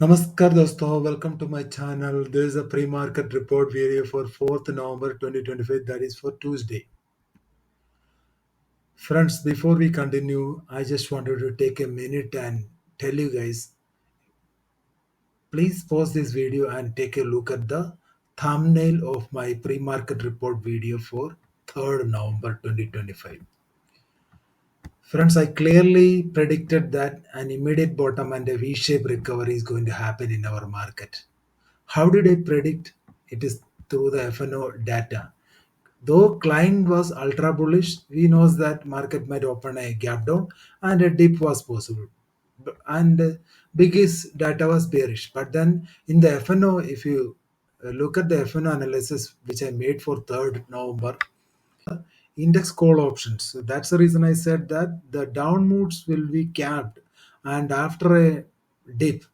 Namaskar dosto, welcome to my channel. This is a pre-market report video for 4th November 2025, that is for Tuesday. Friends, before we continue, I just wanted to take a minute and tell you guys, please pause this video and take a look at the thumbnail of my pre-market report video for 3rd November 2025. Friends, I clearly predicted that an immediate bottom and a V-shaped recovery is going to happen in our market. How did I predict? It is through the FNO data. Though client was ultra bullish, we knows that market might open a gap down and a dip was possible. And biggest data was bearish. But then in the FNO, if you look at the FNO analysis which I made for 3rd November, index call options. So that's the reason I said that the down moves will be capped, and after a dip,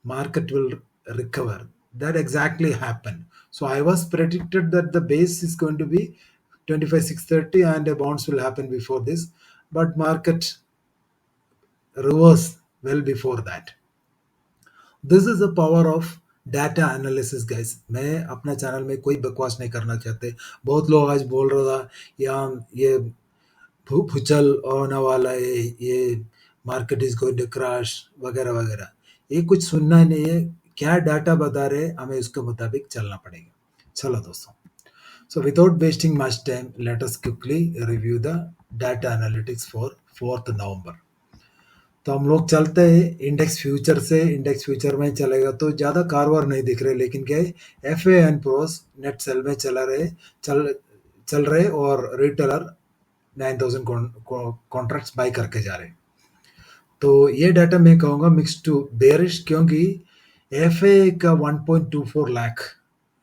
market will recover. That exactly happened. So I was predicted that the base is going to be 25,630 and a bounce will happen before this, but market reverse well before that. This is the power of data analysis guys. मैं अपना channel में कोई बकवास नहीं करना चाहते। बहुत लोग आज बोल रहा था यहाँ ये भूचल होने वाला है, ये market is going to crash वगैरह वगैरह। ये कुछ सुनना ही नहीं है। क्या डाटा बता रहे हमें उसके मुताबिक चलना पड़ेगा। चलो दोस्तों, so without wasting much time let us quickly review the data analytics for 4th नवंबर। तो हम लोग चलते हैं इंडेक्स फ्यूचर से। इंडेक्स फ्यूचर में चलेगा तो ज़्यादा कारोबार नहीं दिख रहे, लेकिन क्या है F A and pros net cell में चल रहे और रिटेलर 9,000 कॉन्ट्रैक्ट्स बाई करके जा रहे हैं। तो ये डाटा मैं कहूँगा मिक्स टू बेरिश, क्योंकि एफ ए का 1.24 लाख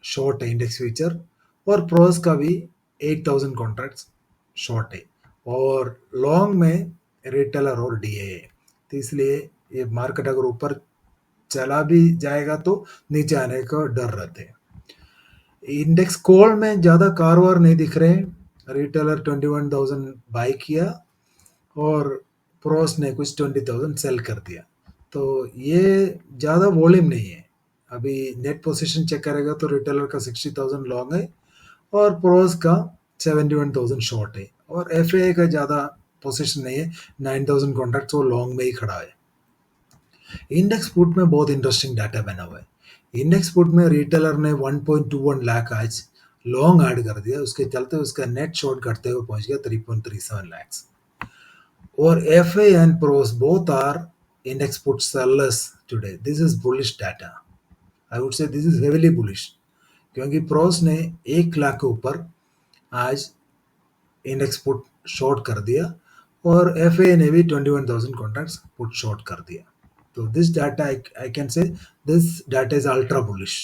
शॉर्ट है इंडेक्स फ्यूचर और प्रोस का भी 8,000 कॉन्ट्रैक्ट्स शॉर्ट है, और लॉन्ग में रिटेलर और डी ए है। तो इसलिए ये मार्केट अगर ऊपर चला भी जाएगा तो नीचे आने का डर रहते हैं। इंडेक्स कॉल में ज़्यादा कारोबार नहीं दिख रहे। रिटेलर 21,000 बाई किया और प्रोस ने कुछ 20,000 सेल कर दिया। तो ये ज़्यादा वॉल्यूम नहीं है। अभी नेट पोजीशन चेक करेगा तो रिटेलर का 60,000 लॉन्ग है और प्रोस का 71,000 शॉर्ट है, और एफ ए का ज़्यादा पोजीशन नहीं है। 9,000 कॉन्ट्रैक्ट्स वो लॉन्ग में ही खड़ा है। इंडेक्स पुट में बहुत इंटरेस्टिंग डाटा बना हुआ है। इंडेक्स पुट में रिटेलर ने 1.21 लाख आज लॉन्ग ऐड कर दिया, उसके चलते उसका नेट शॉर्ट करते हुए पहुंच गया 3.37 lakhs। और F A and pros both are index put sellers today. This is bullish data. I would say this is heavily bullish, क्योंकि प्रोस ने 1 लाख के ऊपर आज इंडेक्स पुट शॉर्ट कर दिया और एफ ए ने भी 21,000 कॉन्ट्रैक्ट्स पुट शॉर्ट कर दिया। तो this data I can say this data is ultra bullish.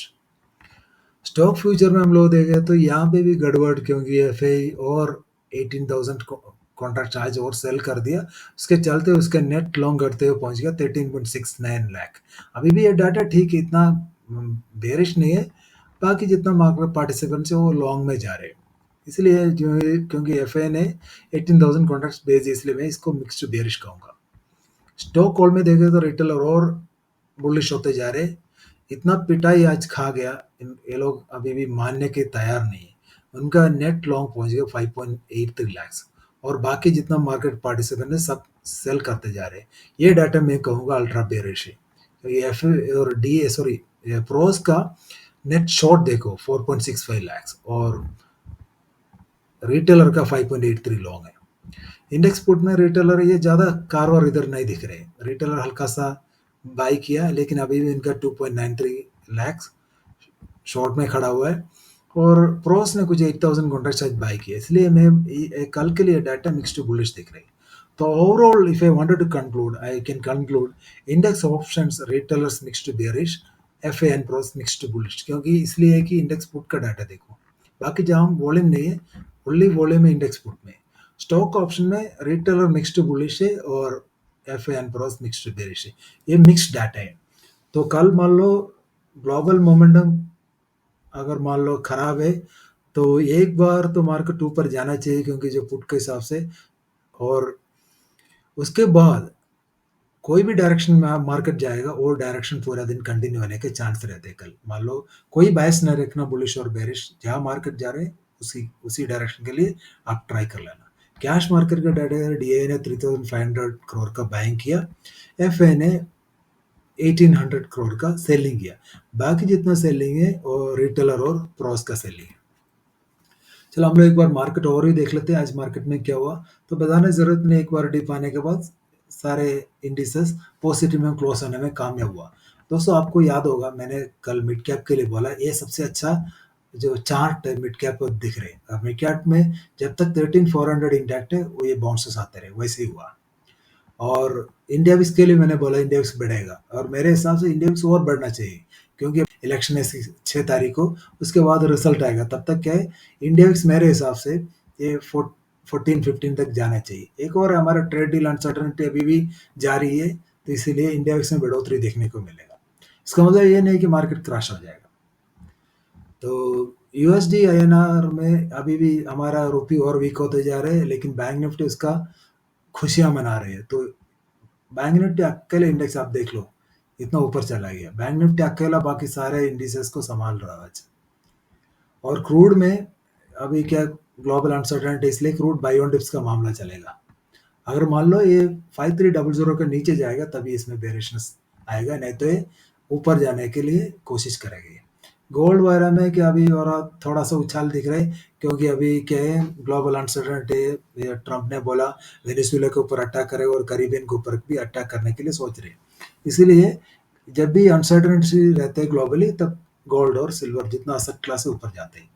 Stock future में हम लोग देखें तो यहाँ पे भी गड़बड़, क्योंकि एफ ए और 18,000 कॉन्ट्रैक्ट आज और सेल कर दिया, उसके चलते उसका नेट लॉन्ग करते हुए पहुंच गया 13.69 लाख। अभी भी ये डाटा ठीक है, इतना बेरिश नहीं है। बाकी जितना मार्केट पार्टिसिपेंट्स है वो लॉन्ग में जा रहे हैं, इसलिए जो क्योंकि एफ ए ने 18,000 कॉन्ट्रैक्ट्स भेजे, इसलिए मैं इसको मिक्स टू बेरिश कहूँगा। स्टॉक कॉल में देखें तो रिटेलर और बुलिश होते जा रहे। इतना पिटाई आज खा गया, ये लोग अभी भी मानने के तैयार नहीं है। उनका नेट लॉन्ग पहुंच गया 5.83 lakhs, और बाकी जितना मार्केट पार्टिसिपेंट है सब सेल करते जा रहे हैं। ये डाटा मैं कहूँगा अल्ट्रा बेरिश है। तो ये एफ और डी सॉरी प्रोस का नेट शॉर्ट देखो 4.65 lakhs और रिटेलर का 5.83 लॉन्ग है। इंडेक्स पुट में रिटेलर ये ज़्यादा कारोबार इधर नहीं दिख रहे। रिटेलर हल्का सा बाई किया, लेकिन अभी भी इनका 2.93 lakhs शॉर्ट में खड़ा हुआ है, और प्रोस ने कुछ 8,000 कॉन्ट्रैक्ट्स आज बाई किया। इसलिए मैं कल के लिए डाटा मिक्स टू बुलिश दिख रही। तो overall if I wanted to conclude, I can conclude index options retailers mix to bearish, F A and pros mix to bullish, क्योंकि इसलिए कि इंडेक्स पुट का डाटा देखो। बाकी जहाँ वॉल्यूम नहीं है, ओनली वॉल्यूम है इंडेक्स पुट में। स्टॉक ऑप्शन में रिटेलर मिक्स टू बुलिश है और F A and pros mix to bearish है। ये मिक्स डाटा है। तो कल मान लो ग्लोबल मोमेंटम अगर मान लो खराब है तो एक बार तो मार्केट ऊपर जाना चाहिए, क्योंकि जो पुट के हिसाब से, और उसके बाद कोई भी डायरेक्शन में आप मार्केट जाएगा वो डायरेक्शन पूरा दिन कंटिन्यू होने के चांस रहते हैं। कल मान लो कोई बायस न रखना बुलिश और बेरिश, जहां मार्केट जा रहे हैं उसी डायरेक्शन के लिए आप ट्राई कर लेना। कैश मार्केट का डाटा है, डीए ने 3500 करोड़ का बाइंग किया, एफए ने 1800 करोड़ का सेलिंग किया। बाकी जितना सेलिंग है वो रिटेलर और प्रॉस का सेलिंग है। चलो हम लोग एक बार मार्केट और ही देख लेते हैं आज मार्केट में क्या हुआ। तो बताने की जरूरत नहीं, एक बार डिप आने के बाद सारे इंडिसेस पॉजिटिव में क्लोज होने में कामयाब हुआ। दोस्तों आपको याद होगा मैंने कल मिड कैप के लिए बोला ये सबसे अच्छा जो चार्ट है मिड कैप दिख रहे हैं। मिड कैप में जब तक 13400 इंटैक्ट है वो ये बाउंसेस आते रहे, वैसे ही हुआ। और इंडिया विक्स के लिए मैंने बोला इंडिया विक्स बढ़ेगा और मेरे हिसाब से इंडिया विक्स और बढ़ना चाहिए, क्योंकि इलेक्शन है 6 तारीख को, उसके बाद रिजल्ट आएगा। तब तक क्या है इंडिया विक्स मेरे हिसाब से ये 14-15 तक जाना चाहिए। एक और हमारा ट्रेड डील अनसर्टनिटी अभी भी जारी है, तो इसीलिए इंडिया विक्स में बढ़ोतरी देखने को मिलेगा। इसका मतलब ये नहीं कि मार्केट क्रैश हो जाएगा। तो यूएसडी आईएनआर में अभी भी हमारा रुपी और वीक होते जा रहे हैं, लेकिन बैंक निफ्टी उसका खुशियां मना रहे हैं। तो बैंक निफ्टी अकेले इंडेक्स आप देख लो इतना ऊपर चला गया, बैंक निफ्टी अकेला बाकी सारे इंडिसेस को संभाल रहा है आज। और क्रूड में अभी क्या ग्लोबल अनसर्टेनिटी, इसलिए क्रूड बाई ऑन डिप्स का मामला चलेगा। अगर मान लो ये 5300 के नीचे जाएगा तभी इसमें बेरिशनेस आएगा, नहीं तो ये ऊपर जाने के लिए कोशिश करेगी। गोल्ड वगैरह में क्या अभी और थोड़ा सा उछाल दिख रहा है, क्योंकि अभी क्या है ग्लोबल अनसर्टेनिटी, ट्रंप ने बोला वेनेजुएला के ऊपर अटैक करेगा और कैरिबियन के ऊपर भी अटैक करने के लिए सोच रहे हैं। इसीलिए जब भी अनसर्टेनिटी रहते हैं ग्लोबली तब गोल्ड और सिल्वर जितना असट क्लास है ऊपर जाते हैं।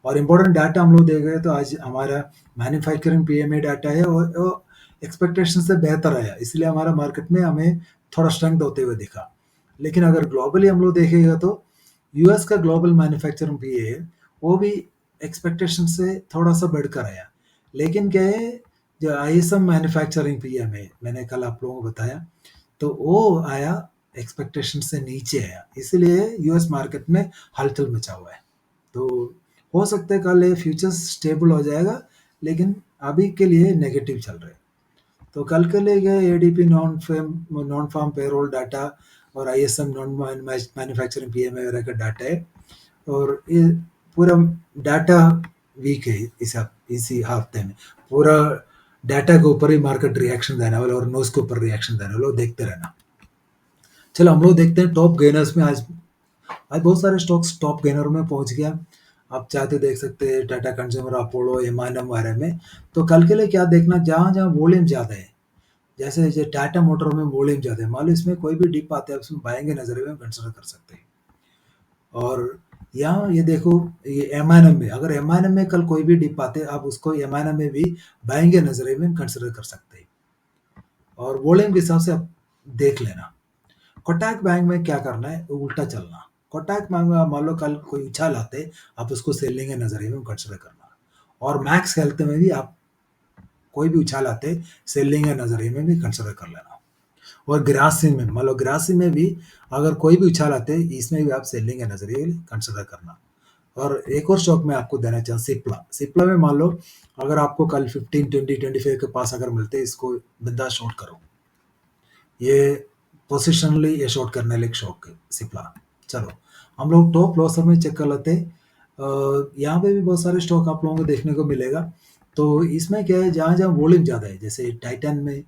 और इम्पोर्टेंट डाटा हम लोग देख रहे हैं तो आज हमारा मैन्युफैक्चरिंग पीएमए डाटा है और एक्सपेक्टेशन से बेहतर आया, इसलिए हमारा मार्केट में हमें थोड़ा स्ट्रेंथ होते हुए दिखा। लेकिन अगर ग्लोबली हम लोग देखेगा तो यूएस का ग्लोबल मैन्युफैक्चरिंग पीए है वो भी एक्सपेक्टेशन से थोड़ा सा बढ़कर आया। लेकिन क्या है जो आईएसएम मैन्युफैक्चरिंग पीएम है मैंने कल आप लोगों को बताया, तो वो आया एक्सपेक्टेशन से नीचे आया, इसलिए यूएस मार्केट में हलचल मचा हुआ है। तो हो सकता है कल ये फ्यूचर्स स्टेबल हो जाएगा, लेकिन अभी के लिए नेगेटिव चल रहे हैं। तो कल के लिए गए ADP non farm payroll data और आईएसएम नॉन मैन्युफैक्चरिंग पीएमए वगैरह का डाटा है, और ये पूरा डाटा वीक है इसी हफ्ते में। पूरा डाटा के ऊपर ही मार्केट रिएक्शन देने वाला और न्यूज के ऊपर रिएक्शन देने वाला, देखते रहना। चलो हम लोग देखते हैं टॉप गेनर्स में। आज बहुत सारे स्टॉक्स टॉप गेनर में पहुंच गया। आप चाहते देख सकते हैं टाटा कंज्यूमर, अपोलो, एमआईएम बारे में। तो कल के लिए क्या देखना, जहां जहां वॉल्यूम ज्यादा है, जैसे जो टाटा मोटर में वॉल्यूम ज्यादा है, मान लो इसमें कोई भी डिप आते हैं उसमें बाएंगे नजरिए में कंसिडर कर सकते हैं। और यहाँ ये देखो ये एमआईएम में, अगर एमआईएम में कल कोई भी डिप आते आप उसको एमआईएम में भी बाएंगे नजरिए में कंसिडर कर सकते हैं। और वॉल्यूम के हिसाब से आप देख लेना। कोटक बैंक में क्या करना है, उल्टा चलना। कोटक बैंक में मान लो कल कोई उछाल आते आप उसको सेलिंग के नजरिए में कंसिडर करना। और मैक्स हेल्थ में भी आप कोई भी उछाल आते सेलिंग के नजरिए में भी कंसिडर कर लेना। और ग्रासिम में मान लो ग्रासिम में भी अगर कोई भी उछाल आते इसमें भी आप सेलिंग के नजरिए कंसिडर करना। और एक और स्टॉक में आपको देना चाहूँ सिप्ला। सिप्ला में मान लो अगर आपको कल 15, 20, 25 के पास अगर मिलते इसको बिंदास शॉर्ट करो। ये पोजिशनली ये शॉर्ट करने लायक शॉक है सिप्ला। चलो हम लोग टॉप लॉसर में चेक कर लेते हैं। यहाँ पे भी बहुत सारे स्टॉक आप लोगों को देखने को मिलेगा। तो इसमें क्या है जहाँ जहाँ वॉल्यूम ज़्यादा है, जैसे टाइटन में,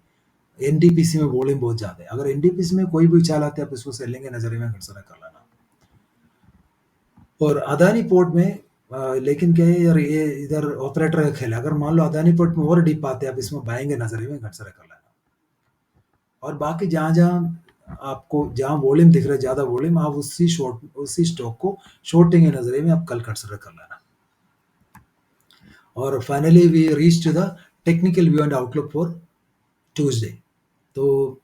एनडीपीसी में वॉल्यूम बहुत ज़्यादा है। अगर एनडीपीसी में कोई भी उछाल आते हैं आप इसको सेलिंग के नजरिए में कंसिडर कर लेना। और अदानी पोर्ट में लेकिन क्या है यार ये इधर ऑपरेटर का खेल है। अगर मान लो अदानी पोर्ट में और डिप आते हैं आप इसमें बाएंगे नजरिए में कंसिडर कर लेना। और बाकी जहाँ जहाँ आपको जहाँ वॉल्यूम दिख रहा है ज़्यादा वॉल्यूम, आप उसी स्टॉक को शॉर्टिंग के नजरिए में आप कल कंसिडर कर लेना। और finally we reach to the technical view and outlook for Tuesday. तो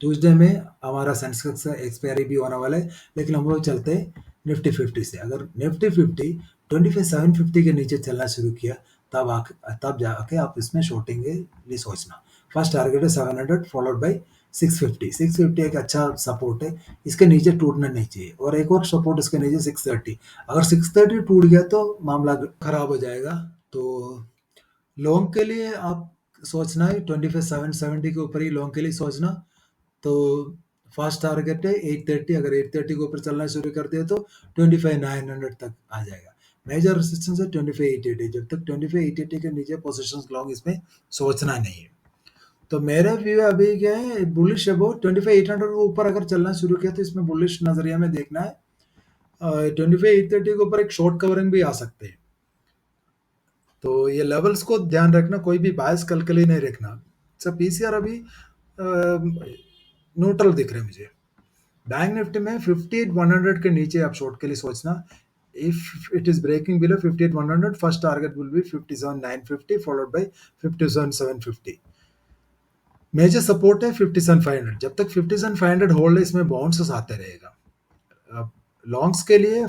ट्यूसडे में हमारा सेंसेक्स का एक्सपायरी भी होने वाला है, लेकिन हम लोग चलते हैं निफ्टी 50 से। अगर निफ्टी 50 25,750 के नीचे चलना शुरू किया तब जाके आप इसमें शॉर्टिंग के लिए सोचना। फर्स्ट टारगेट है 700 फॉलोड बाय 650। 650 एक अच्छा सपोर्ट है, इसके नीचे टूटना नहीं चाहिए। और एक और सपोर्ट इसके नीचे 630। अगर 630 टूट गया तो मामला खराब हो जाएगा। तो लॉन्ग के लिए आप सोचना है 25,770 के ऊपर ही लॉन्ग के लिए सोचना। तो फर्स्ट टारगेट है 830, अगर 830 के ऊपर चलना शुरू कर दिया तो 25,900 तक आ जाएगा। मेजर रेजिस्टेंस है 25,880, जब तक 25,880 के नीचे पोजीशंस लॉन्ग इसमें सोचना नहीं है। तो मेरा व्यू अभी क्या है, बुलिश अबाउट 25,800 के ऊपर अगर चलना शुरू किया तो इसमें बुलिश नजरिया में देखना है। 25,830 के ऊपर एक शॉर्ट कवरिंग भी आ सकते हैं। तो ये लेवल्स को ध्यान रखना, कोई भी बायस कल के लिए नहीं रखना। सब पीसीआर अभी न्यूट्रल दिख रहे हैं मुझे। बैंक निफ्टी में 58,100 के नीचे आप शॉर्ट के लिए सोचना। If it is breaking below 58,100, first target will be 57,950 followed by 57,750। Major support है 57,500, जब तक 57,500 होल्ड है इसमें बाउंसेस आते रहेगा। अब लॉन्ग्स के लिए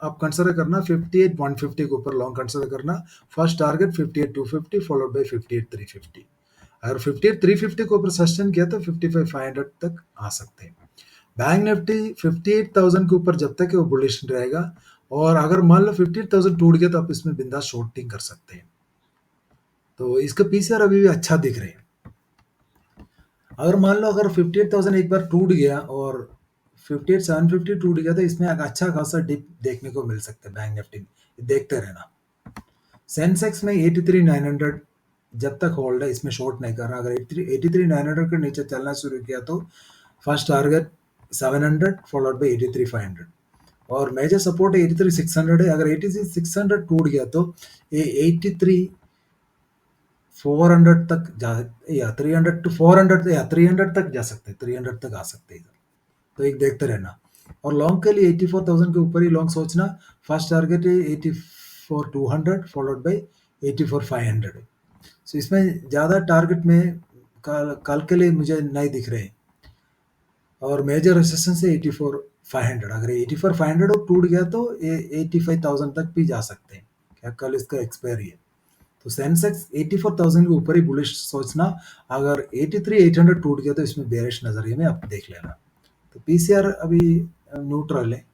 आप कंसिडर करना 58,150 के ऊपर लॉन्ग कंसिडर करना। First target 58,250 followed by 58,350। अगर 58,350 के ऊपर सस्टेन किया तो 55,500 तक आ सकते हैं। बैंक निफ्टी 58,000 के ऊपर जब तक है वो बुलिश रहेगा, और अगर मान लो 58,000 टूट गया तो आप इसमें बिंदास शॉर्टिंग कर सकते हैं। तो इसका पीसीआर अभी भी अच्छा दिख रहे हैं। अगर मान लो अगर 58,000 एक बार टूट गया और 58,750 टूट गया तो इसमें एक अच्छा खासा डिप देखने को मिल सकता है बैंक निफ्टी में, देखते रहना। सेंसेक्स में 83,900 जब तक होल्ड है इसमें शॉर्ट नहीं करना। अगर 83,900 के नीचे चलना शुरू किया तो फर्स्ट टारगेट 700 फॉलोड बाय 83,500, और मेजर सपोर्ट 83,600 है। अगर 83,600 टूट गया तो ये 83,400 तक जा, या 300 टू 400 या 300 तक जा सकते हैं, 300 तक आ सकते हैं इधर। तो एक देखते रहना। और लॉन्ग के लिए 84,000 के ऊपर ही लॉन्ग सोचना। फर्स्ट टारगेट है 84,200 फॉलोड बाय 84,500 है। सो इसमें ज़्यादा टारगेट में कल के लिए मुझे नहीं दिख रहे। और मेजर रेजिस्टेंस है 84,500, अगर 84,500 टूट गया तो ये 85,000 तक भी जा सकते हैं। क्या कल इसका एक्सपायरी है। तो सेंसेक्स 84,000 के ऊपर ही बुलिश सोचना। अगर 83,800 टूट गया तो इसमें बेरिश नजरिए में आप देख लेना। तो पीसीआर अभी न्यूट्रल है।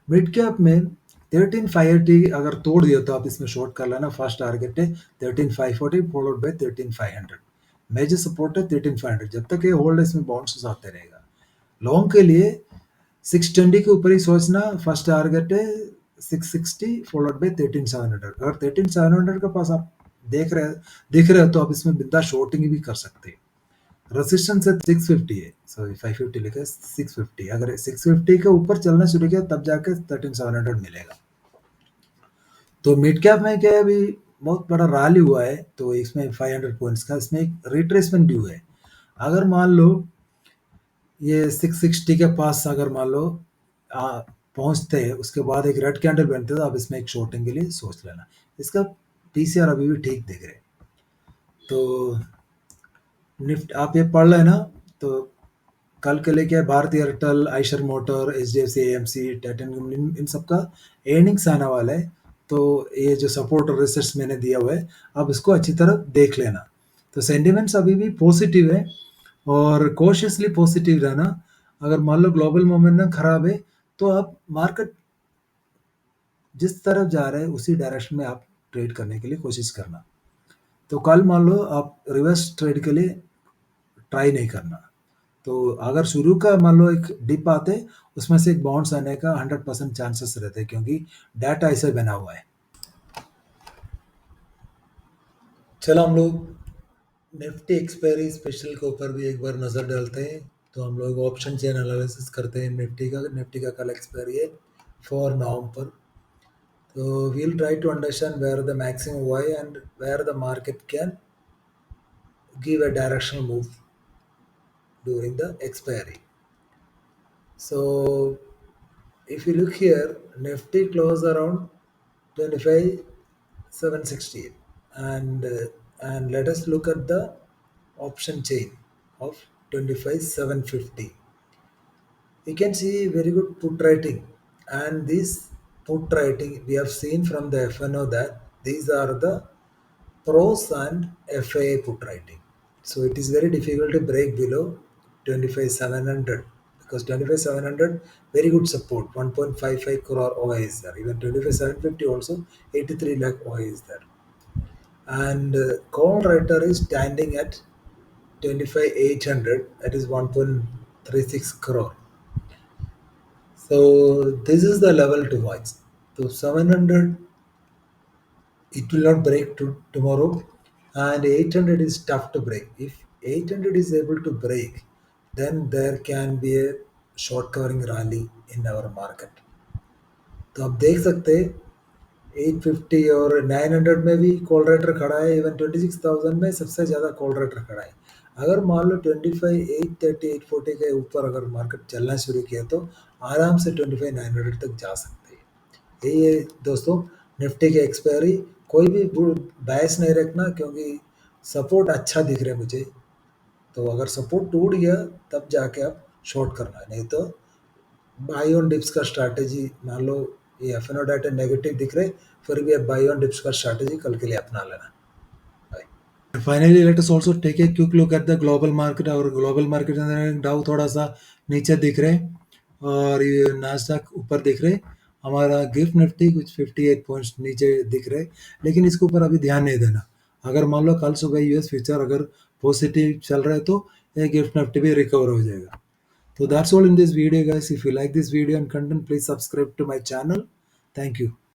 मिड कैप में 13,580 अगर तोड़ दिया तो आप इसमें शॉर्ट कर लेना। फर्स्ट टारगेट है 13,540 फॉलोड बाय 13,500। मेजर सपोर्ट है 13,500, जब तक ये होल्ड है इसमें बाउंसेस आते रहेगा। लॉन्ग के लिए 620 के ऊपर ही सोचना। फर्स्ट टारगेट है 660 फॉलोड बाय 13,700। अगर 13,700 के पास आप दिख रहे हो तो आप इसमें बिंदा शॉर्टिंग भी कर सकते हैं। रेजिस्टेंस है 650 है, सॉरी 550 लिखा है, 650। अगर 650 के ऊपर चलना शुरू किया तब जाके 13,700 मिलेगा। तो मिड कैप में क्या है, अभी बहुत बड़ा रैली हुआ है तो इसमें 500 पॉइंट्स का इसमें एक रिट्रेसमेंट ड्यू है। अगर मान लो ये 660 के पास अगर मान लो पहुंचते हैं, उसके बाद एक रेड कैंडल बनते तो आप इसमें एक शॉर्टिंग के लिए सोच लेना। इसका पीसीआर अभी भी ठीक दिख रहे। तो निफ्ट आप ये पढ़ लेना। तो कल के लिए क्या है, Bharti Airtel, Eicher motor, HDFC AMC, Titan, इन सबका एर्निंग्स आने वाला है। तो ये जो सपोर्ट और रिसर्च मैंने दिया हुआ है, आप इसको अच्छी तरह देख लेना। तो सेंटिमेंट्स अभी भी पॉजिटिव है और कॉशियसली पॉजिटिव रहना। अगर मान लो ग्लोबल मोमेंटम खराब है तो आप मार्केट जिस तरफ जा रहे हैं उसी डायरेक्शन में आप ट्रेड करने के लिए कोशिश करना। तो कल मान लो आप रिवर्स ट्रेड के लिए ट्राई नहीं करना। तो अगर शुरू का मान लो एक डिप आते उसमें से एक बाउंस आने का 100% चांसेस रहते हैं, क्योंकि डाटा ऐसे बना हुआ है। चलो हम लोग निफ्टी एक्सपायरी स्पेशल के ऊपर भी एक बार नज़र डालते हैं। तो हम लोग ऑप्शन चेन एनालिसिस करते हैं निफ्टी का कल एक्सपायरी है 4 नवंबर। तो we'll try to understand where the maximum why and where the market can give a directional move during the expiry. So if you look here, Nifty closed around 25,768, and let us look at the option chain of 25,750. You can see very good put writing, and this put writing we have seen from the FNO that these are the pros and FA put writing. So it is very difficult to break below 25,700, because 25,700 very good support, 1.55 crore OI is there. Even 25,750 also 83 lakh OI is there. And call writer is standing at 25,800, that is 1. 36 crore. So this is the level to watch. So 700, it will not break tomorrow, and 800 is tough to break. If 800 is able to break, then there can be a short covering rally in our market. तो आप देख सकते हैं 850 और 900 में भी call rater खड़ा है, इवन 26,000 में सबसे ज़्यादा कॉल रेटर खड़ा है। अगर मान लो 25 830 840 के ऊपर अगर मार्केट चलना शुरू किया तो आराम से 25 900 तक जा सकते हैं। यही है दोस्तों निफ्टी की एक्सपायरी। कोई भी बैस नहीं रखना, क्योंकि सपोर्ट अच्छा दिख रहा है मुझे। तो अगर सपोर्ट टूट गया तब जाके आप शॉर्ट करना है, नहीं तो बाई ऑन डिप्स का स्ट्रैटेजी। मान लो ये F N O data negative दिख रहे, फिर भी आप बाई ऑन डिप्स का स्ट्रैटेजी कल के लिए अपना लेना। Bye. Finally let us also take a quick look at the global market. और ग्लोबल मार्केट के अंदर डाउ थोड़ा सा नीचे दिख रहे और ये नास्डैक ऊपर दिख रहे। हमारा गिफ्ट निफ्टी कुछ 58 पॉइंट्स नीचे दिख रहे, लेकिन इसके ऊपर अभी ध्यान नहीं देना। अगर मान लो कल सुबह यूएस फ्यूचर अगर पॉजिटिव चल रहा है तो ये गिफ्ट निफ्टी भी रिकवर हो जाएगा। So that's all in this video, guys. If you like this video and content, please subscribe to my channel. Thank you.